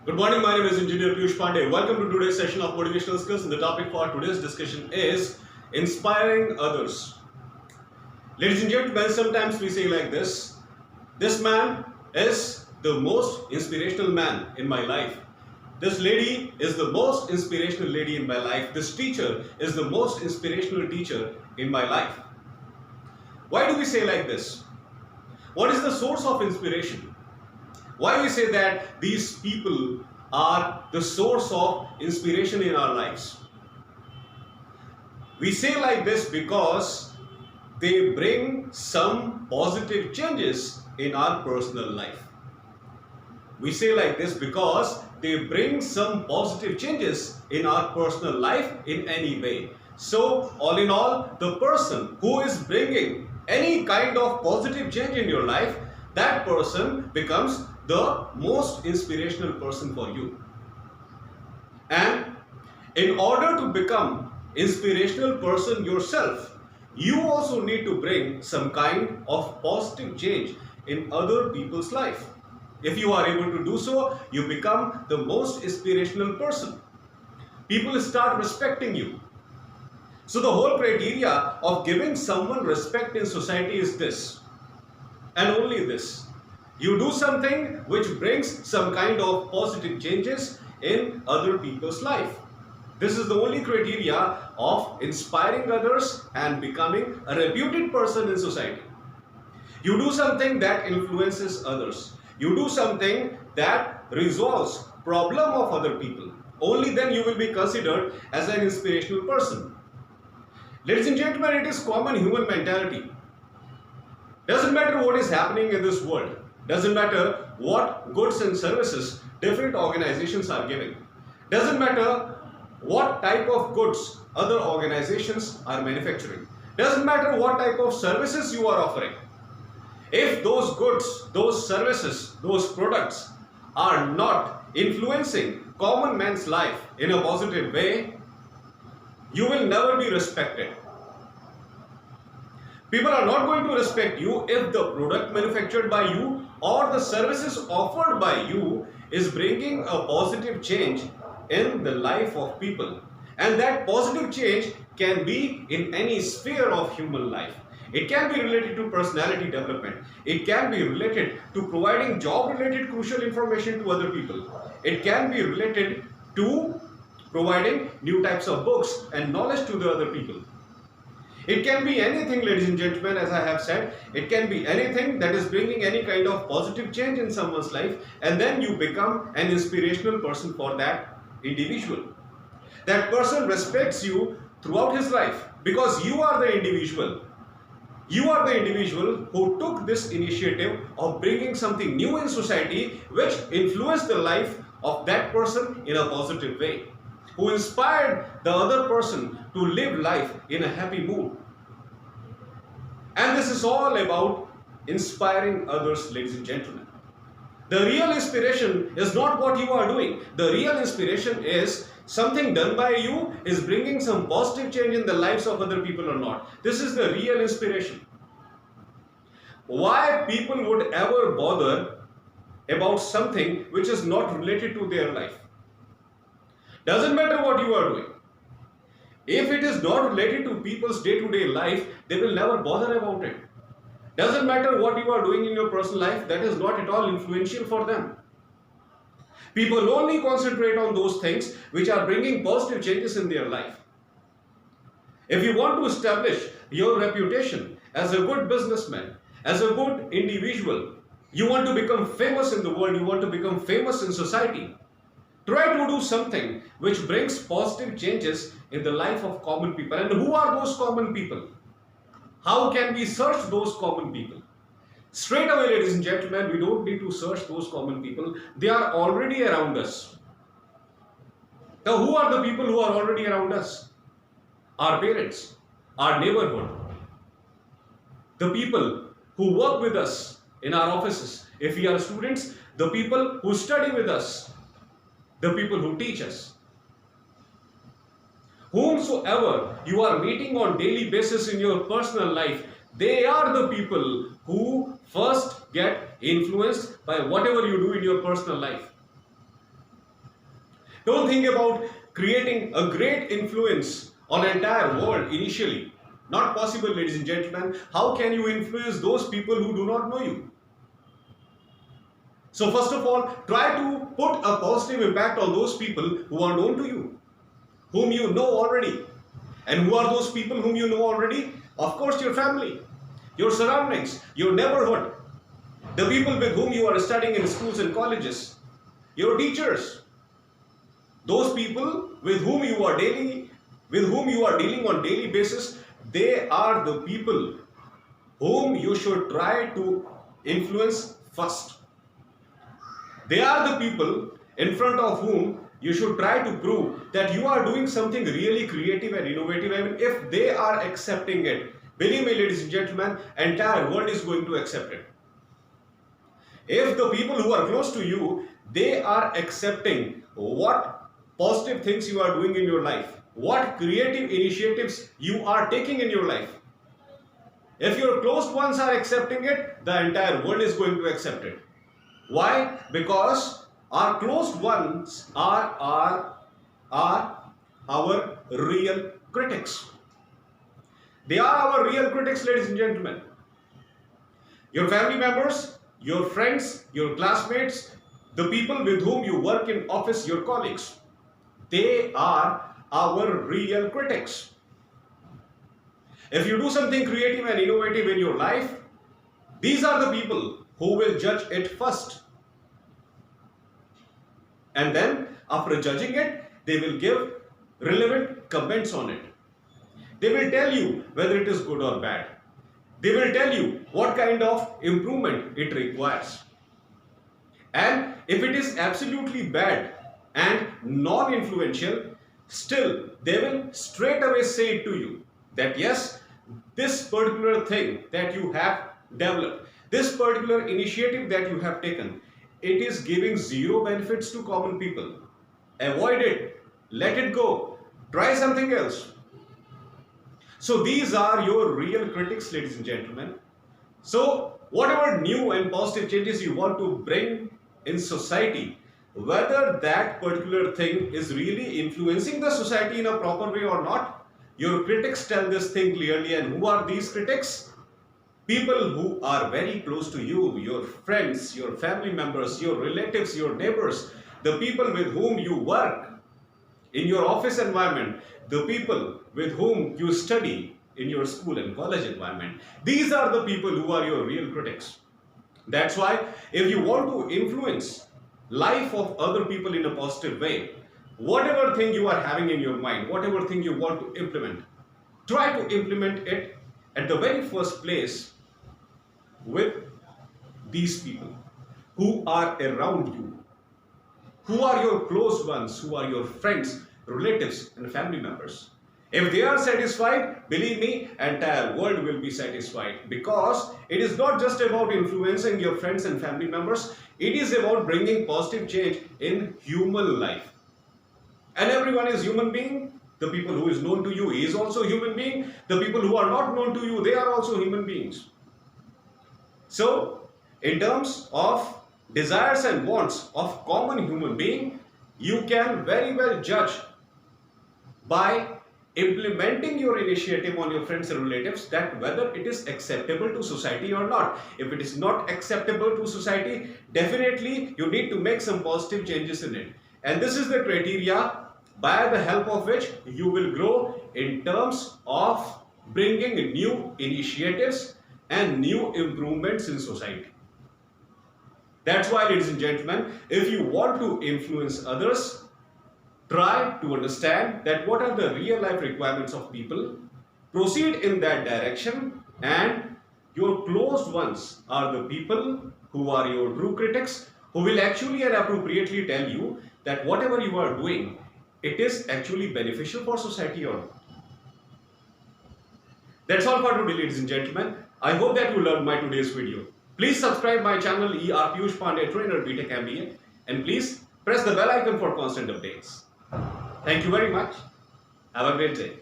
Good morning, my name is Engineer Piyush Pandey. Welcome to today's session of Motivational Skills, and the topic for today's discussion is inspiring others. Ladies and gentlemen, sometimes we say like this man is the most inspirational man in my life. This lady is the most inspirational lady in my life. This teacher is the most inspirational teacher in my life. Why do we say like this? What is the source of inspiration? Why we say that these people are the source of inspiration in our lives? We say like this because they bring some positive changes in our personal life. We say like this because they bring some positive changes in our personal life in any way. So, all in all, the person who is bringing any kind of positive change in your life, that person becomes the most inspirational person for you. And in order to become inspirational person yourself, you also need to bring some kind of positive change in other people's life. If you are able to do so, you become the most inspirational person. People start respecting you. So the whole criteria of giving someone respect in society is this, and only this. You do something which brings some kind of positive changes in other people's life. This is the only criteria of inspiring others and becoming a reputed person in society. You do something that influences others. You do something that resolves problem of other people. Only then you will be considered as an inspirational person. Ladies and gentlemen, it is common human mentality. Doesn't matter what is happening in this world. Doesn't matter what goods and services different organizations are giving. Doesn't matter what type of goods other organizations are manufacturing. Doesn't matter what type of services you are offering. If those goods, those services, those products are not influencing common man's life in a positive way, you will never be respected. People are not going to respect you if the product manufactured by you or the services offered by you is bringing a positive change in the life of people. And that positive change can be in any sphere of human life. It can be related to personality development. It can be related to providing job-related crucial information to other people. It can be related to providing new types of books and knowledge to the other people. It can be anything, ladies and gentlemen, as I have said. It can be anything that is bringing any kind of positive change in someone's life, and then you become an inspirational person for that individual. That person respects you throughout his life because you are the individual. You are the individual who took this initiative of bringing something new in society which influenced the life of that person in a positive way, who inspired the other person to live life in a happy mood. And this is all about inspiring others, ladies and gentlemen. The real inspiration is not what you are doing. The real inspiration is something done by you is bringing some positive change in the lives of other people or not. This is the real inspiration. Why people would ever bother about something which is not related to their life? Doesn't matter what you are doing. If it is not related to people's day-to-day life, they will never bother about it. Doesn't matter what you are doing in your personal life, that is not at all influential for them. People only concentrate on those things which are bringing positive changes in their life. If you want to establish your reputation as a good businessman, as a good individual, you want to become famous in the world, you want to become famous in society, try to do something which brings positive changes in the life of common people. And who are those common people? How can we search those common people? Straight away, ladies and gentlemen, we don't need to search those common people. They are already around us. Now, who are the people who are already around us? Our parents, our neighborhood, the people who work with us in our offices. If we are students, the people who study with us, the people who teach us. Whomsoever you are meeting on daily basis in your personal life, they are the people who first get influenced by whatever you do in your personal life. Don't think about creating a great influence on the entire world initially. Not possible, ladies and gentlemen. How can you influence those people who do not know you? So first of all, try to put a positive impact on those people who are known to you, whom you know already. And who are those people whom you know already? Of course, your family, your surroundings, your neighborhood, the people with whom you are studying in schools and colleges, your teachers, those people with whom you are dealing on daily basis. They are the people whom you should try to influence first. They are the people in front of whom you should try to prove that you are doing something really creative and innovative, and if they are accepting it, believe me, ladies and gentlemen, entire world is going to accept it. If the people who are close to you, they are accepting what positive things you are doing in your life, what creative initiatives you are taking in your life. If your close ones are accepting it, the entire world is going to accept it. Why? Because our closed ones are our real critics. They are our real critics, ladies and gentlemen. Your family members, your friends, your classmates, the people with whom you work in office, your colleagues, they are our real critics. If you do something creative and innovative in your life, these are the people who will judge it first. And then, after judging it, they will give relevant comments on it. They will tell you whether it is good or bad. They will tell you what kind of improvement it requires. And if it is absolutely bad and non-influential, still they will straight away say to you that yes, this particular thing that you have developed, this particular initiative that you have taken, it is giving zero benefits to common people. Avoid it. Let it go. Try something else. So these are your real critics, ladies and gentlemen. So whatever new and positive changes you want to bring in society, whether that particular thing is really influencing the society in a proper way or not, your critics tell this thing clearly. And who are these critics? People who are very close to you, your friends, your family members, your relatives, your neighbors, the people with whom you work in your office environment, the people with whom you study in your school and college environment. These are the people who are your real critics. That's why if you want to influence life of other people in a positive way, whatever thing you are having in your mind, whatever thing you want to implement, try to implement it at the very first place with these people who are around you, who are your close ones, who are your friends, relatives and family members. If they are satisfied, believe me, entire world will be satisfied, because it is not just about influencing your friends and family members, it is about bringing positive change in human life. And everyone is human being. The people who is known to you is also human being. The people who are not known to you, they are also human beings. So, in terms of desires and wants of common human being, you can very well judge by implementing your initiative on your friends and relatives that whether it is acceptable to society or not. If it is not acceptable to society, definitely you need to make some positive changes in it. And this is the criteria by the help of which you will grow in terms of bringing new initiatives and new improvements in society. That's why, ladies and gentlemen, if you want to influence others, try to understand that what are the real life requirements of people, proceed in that direction, and your closed ones are the people who are your true critics, who will actually and appropriately tell you that whatever you are doing, it is actually beneficial for society or not. That's all for today, ladies and gentlemen. I hope that you loved my today's video. Please subscribe my channel ER Piyush Pandey Trainer BTech MBA, and please press the bell icon for constant updates. Thank you very much. Have a great day.